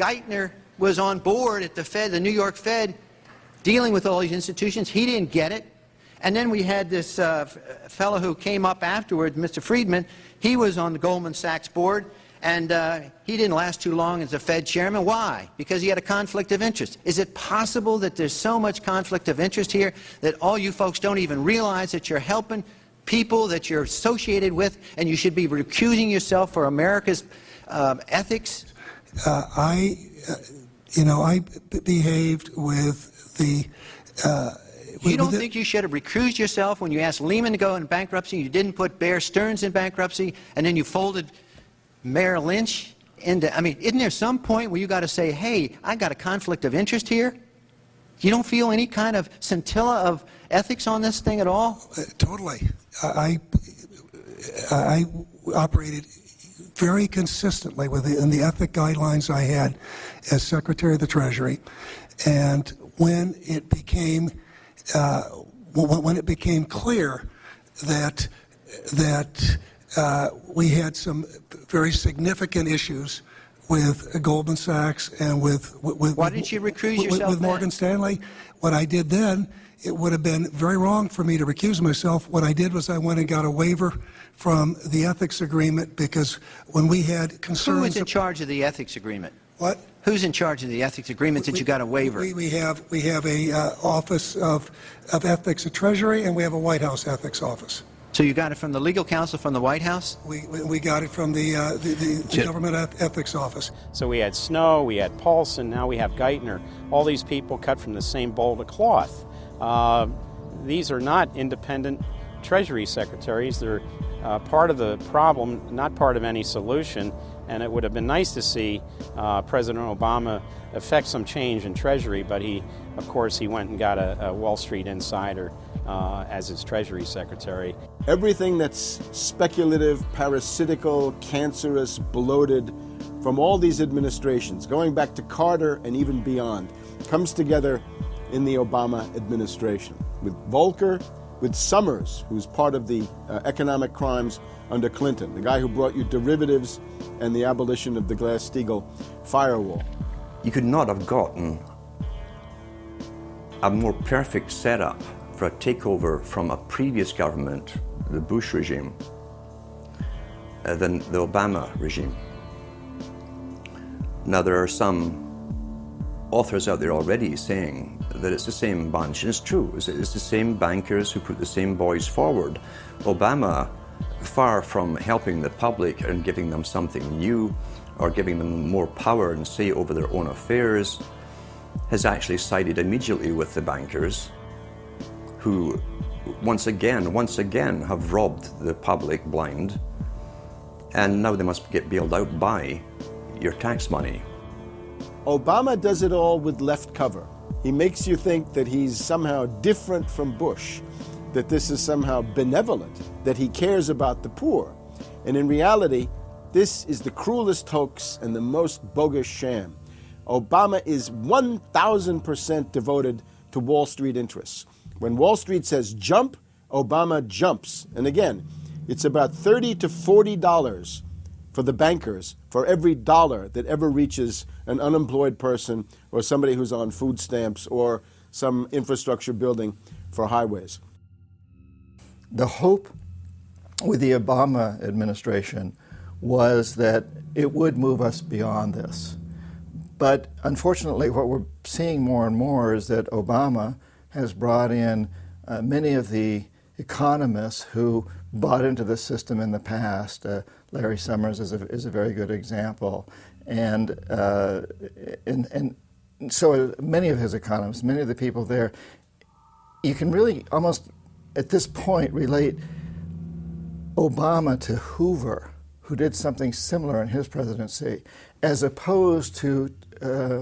Geithner was on board at the Fed, the New York Fed, dealing with all these institutions. He didn't get it. And then we had this fellow who came up afterwards, Mr. Friedman. He was on the Goldman Sachs board, and he didn't last too long as a Fed chairman. Why? Because he had a conflict of interest. Is it possible that there's so much conflict of interest here that all you folks don't even realize that you're helping people that you're associated with, and you should be recusing yourself for America's ethics? I behaved with the... You don't think you should have recused yourself when you asked Lehman to go in bankruptcy, you didn't put Bear Stearns in bankruptcy, and then you folded Merrill Lynch into... I mean, isn't there some point where you got to say, hey, I got a conflict of interest here? You don't feel any kind of scintilla of ethics on this thing at all? Totally. I operated very consistently within the ethic guidelines I had as Secretary of the Treasury, and when it became clear that we had some very significant issues with Goldman Sachs and with why didn't you recuse yourself with Morgan Stanley, what I did then, it would have been very wrong for me to recuse myself. What I did was I went and got a waiver from the ethics agreement, because when we had concerns... Who was in charge of the ethics agreement? What? Who's in charge of the ethics agreement that you got a waiver? We have a Office of Ethics at Treasury, and we have a White House Ethics Office. So you got it from the legal counsel from the White House? We got it from the Government Ethics Office. So we had Snow, we had Paulson, now we have Geithner. All these people cut from the same bowl of cloth. These are not independent Treasury secretaries. They're part of the problem, not part of any solution. And it would have been nice to see President Obama effect some change in Treasury, but of course, he went and got a Wall Street insider as his Treasury Secretary. Everything that's speculative, parasitical, cancerous, bloated from all these administrations, going back to Carter and even beyond, comes together in the Obama administration. With Volcker, with Summers, who's part of the economic crimes under Clinton, the guy who brought you derivatives and the abolition of the Glass-Steagall firewall. You could not have gotten a more perfect setup for a takeover from a previous government, the Bush regime, than the Obama regime. Now, there are some authors out there already saying that it's the same bunch, and it's true. It's the same bankers who put the same boys forward. Obama, far from helping the public and giving them something new or giving them more power and say over their own affairs, has actually sided immediately with the bankers who once again have robbed the public blind, and now they must get bailed out by your tax money. Obama does it all with left cover. He makes you think that he's somehow different from Bush, that this is somehow benevolent, that he cares about the poor. And in reality, this is the cruelest hoax and the most bogus sham. Obama is 1,000% devoted to Wall Street interests. When Wall Street says jump, Obama jumps. And again, it's about $30 to $40 for the bankers for every dollar that ever reaches an unemployed person or somebody who's on food stamps or some infrastructure building for highways. The hope with the Obama administration was that it would move us beyond this. But unfortunately, what we're seeing more and more is that Obama has brought in many of the economists who bought into the system in the past. Larry Summers is a very good example. And so many of his economists, many of the people there, you can really almost at this point relate Obama to Hoover, who did something similar in his presidency, as opposed to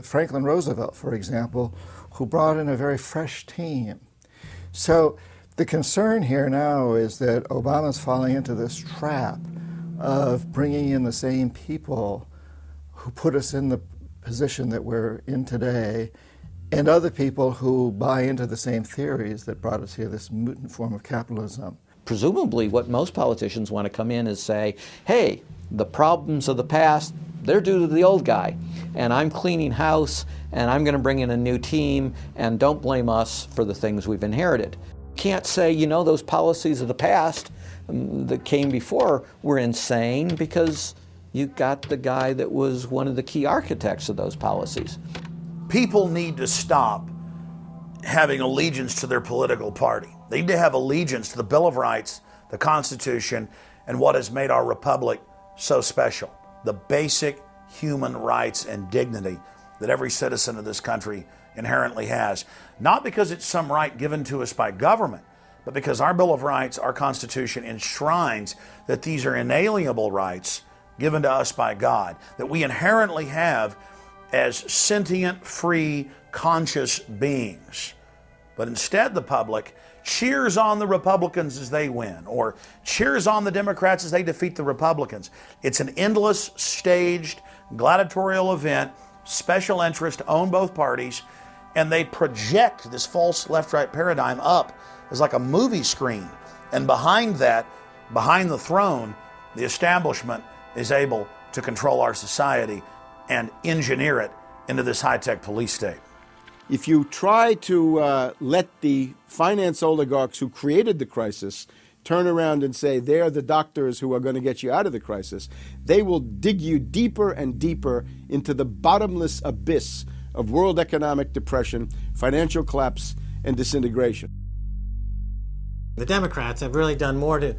Franklin Roosevelt, for example, who brought in a very fresh team. So the concern here now is that Obama's falling into this trap of bringing in the same people who put us in the position that we're in today, and other people who buy into the same theories that brought us here, this mutant form of capitalism. Presumably what most politicians want to come in is say, hey, the problems of the past, they're due to the old guy. And I'm cleaning house, and I'm going to bring in a new team, and don't blame us for the things we've inherited. Can't say, you know, those policies of the past that came before were insane, because you got the guy that was one of the key architects of those policies. People need to stop having allegiance to their political party. They need to have allegiance to the Bill of Rights, the Constitution, and what has made our republic so special. The basic human rights and dignity that every citizen of this country inherently has. Not because it's some right given to us by government, but because our Bill of Rights, our Constitution, enshrines that these are inalienable rights given to us by God, that we inherently have as sentient, free, conscious beings. But instead the public cheers on the Republicans as they win, or cheers on the Democrats as they defeat the Republicans. It's an endless, staged, gladiatorial event, special interest own both parties, and they project this false left-right paradigm up as like a movie screen. And behind that, behind the throne, the establishment is able to control our society and engineer it into this high-tech police state. If you try to let the finance oligarchs who created the crisis turn around and say they're the doctors who are going to get you out of the crisis, they will dig you deeper and deeper into the bottomless abyss of world economic depression, financial collapse, and disintegration. The Democrats have really done more to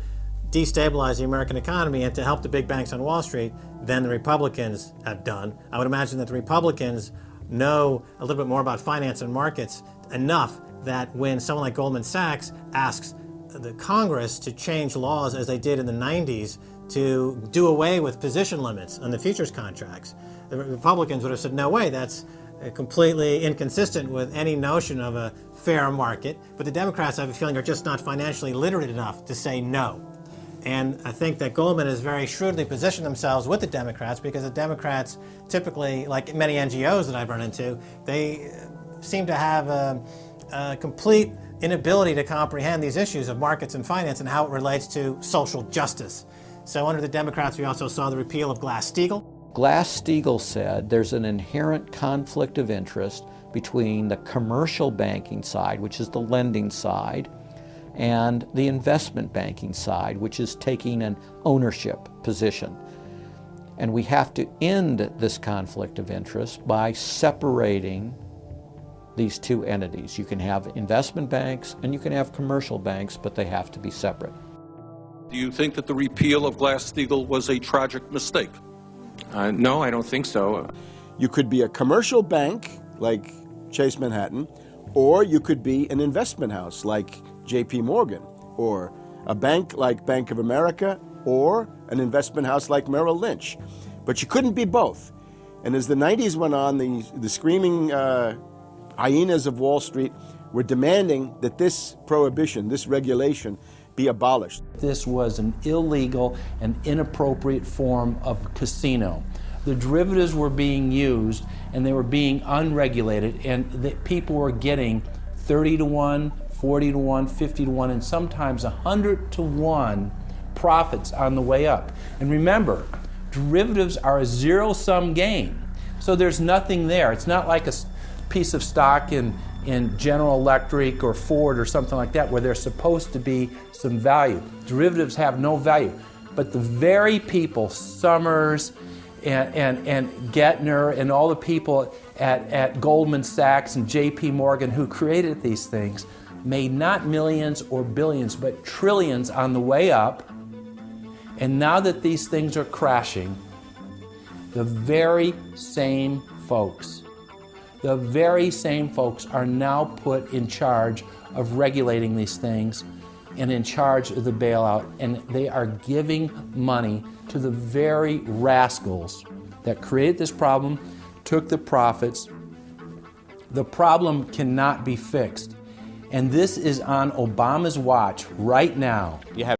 destabilize the American economy and to help the big banks on Wall Street than the Republicans have done. I would imagine that the Republicans know a little bit more about finance and markets enough that when someone like Goldman Sachs asks the Congress to change laws as they did in the 90s to do away with position limits on the futures contracts, the Republicans would have said, no way, that's completely inconsistent with any notion of a fair market. But the Democrats, I have a feeling, are just not financially literate enough to say no. And I think that Goldman has very shrewdly positioned themselves with the Democrats, because the Democrats typically, like many NGOs that I've run into, they seem to have a complete inability to comprehend these issues of markets and finance and how it relates to social justice. So under the Democrats, we also saw the repeal of Glass-Steagall. Glass-Steagall said there's an inherent conflict of interest between the commercial banking side, which is the lending side, and the investment banking side, which is taking an ownership position. And we have to end this conflict of interest by separating these two entities. You can have investment banks and you can have commercial banks, but they have to be separate. Do you think that the repeal of Glass-Steagall was a tragic mistake? No, I don't think so. You could be a commercial bank like Chase Manhattan, or you could be an investment house like J.P. Morgan, or a bank like Bank of America, or an investment house like Merrill Lynch. But you couldn't be both. And as the 90s went on, the screaming hyenas of Wall Street were demanding that this prohibition, this regulation, be abolished. This was an illegal and inappropriate form of casino. The derivatives were being used and they were being unregulated, and the people were getting 30 to 1, 40 to 1, 50 to 1, and sometimes 100 to 1 profits on the way up. And remember, derivatives are a zero-sum game. So there's nothing there. It's not like a piece of stock in General Electric or Ford or something like that where there's supposed to be some value. Derivatives have no value. But the very people, Summers and Gettner and all the people at Goldman Sachs and J.P. Morgan who created these things, made not millions or billions, but trillions on the way up. And now that these things are crashing, the very same folks are now put in charge of regulating these things and in charge of the bailout, and they are giving money to the very rascals that created this problem, took the profits. The problem cannot be fixed. And this is on Obama's watch right now. You have